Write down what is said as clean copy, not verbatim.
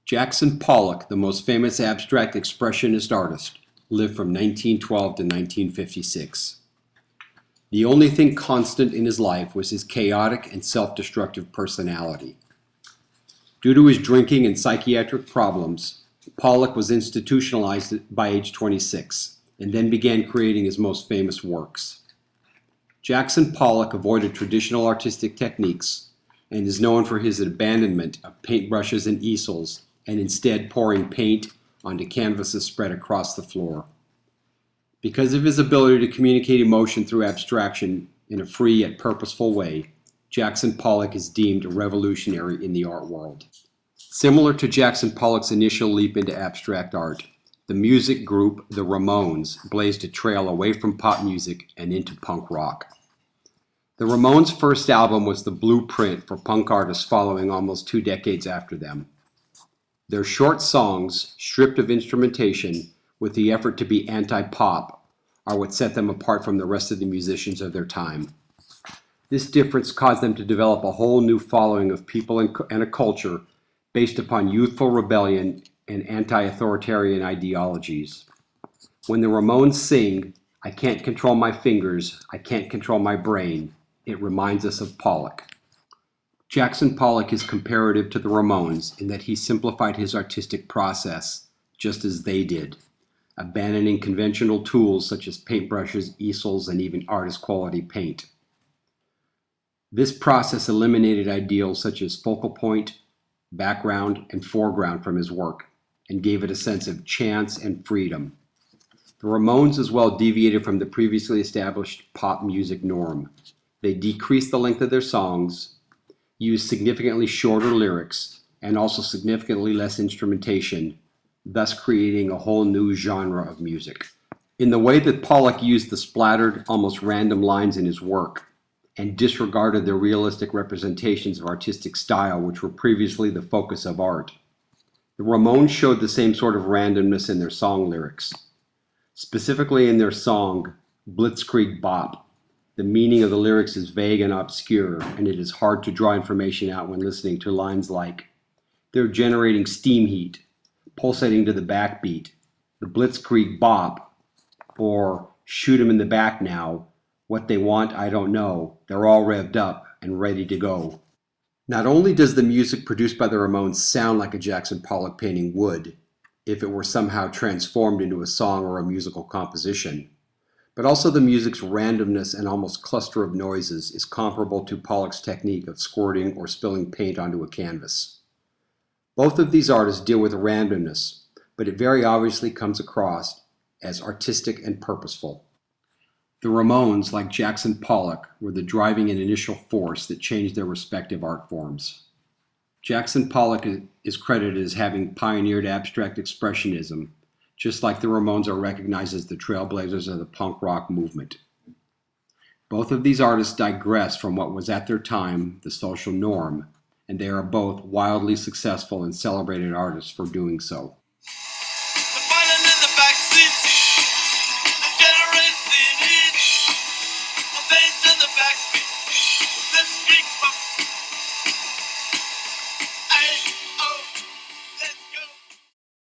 Jackson Pollock, the most famous abstract expressionist artist, lived from 1912 to 1956. The only thing constant in his life was his chaotic and self-destructive personality. Due to his drinking and psychiatric problems, Pollock was institutionalized by age 26 and then began creating his most famous works. Jackson Pollock avoided traditional artistic techniques and is known for his abandonment of paintbrushes and easels and instead pouring paint onto canvases spread across the floor. Because of his ability to communicate emotion through abstraction in a free yet purposeful way, Jackson Pollock is deemed a revolutionary in the art world. Similar to Jackson Pollock's initial leap into abstract art, the music group the Ramones blazed a trail away from pop music and into punk rock. The Ramones' first album was the blueprint for punk artists following almost 2 decades after them. Their short songs, stripped of instrumentation, with the effort to be anti-pop, are what set them apart from the rest of the musicians of their time. This difference caused them to develop a whole new following of people and a culture based upon youthful rebellion and anti-authoritarian ideologies. When the Ramones sing, "I can't control my fingers, I can't control my brain," it reminds us of Pollock. Jackson Pollock is comparative to the Ramones in that he simplified his artistic process just as they did, abandoning conventional tools such as paintbrushes, easels, and even artist-quality paint. This process eliminated ideals such as focal point, background, and foreground from his work, and gave it a sense of chance and freedom. The Ramones as well deviated from the previously established pop music norm. They decreased the length of their songs, used significantly shorter lyrics, and also significantly less instrumentation, thus creating a whole new genre of music. In the way that Pollock used the splattered, almost random lines in his work, and disregarded the realistic representations of artistic style which were previously the focus of art, the Ramones showed the same sort of randomness in their song lyrics. Specifically in their song, Blitzkrieg Bop, the meaning of the lyrics is vague and obscure, and it is hard to draw information out when listening to lines like, "They're generating steam heat, pulsating to the backbeat, the Blitzkrieg Bop," or "Shoot 'em in the back now, what they want I don't know, they're all revved up and ready to go." Not only does the music produced by the Ramones sound like a Jackson Pollock painting would, if it were somehow transformed into a song or a musical composition, but also the music's randomness and almost cluster of noises is comparable to Pollock's technique of squirting or spilling paint onto a canvas. Both of these artists deal with randomness, but it very obviously comes across as artistic and purposeful. The Ramones, like Jackson Pollock, were the driving and initial force that changed their respective art forms. Jackson Pollock is credited as having pioneered abstract expressionism, just like the Ramones are recognized as the trailblazers of the punk rock movement. Both of these artists digress from what was at their time the social norm, and they are both wildly successful and celebrated artists for doing so.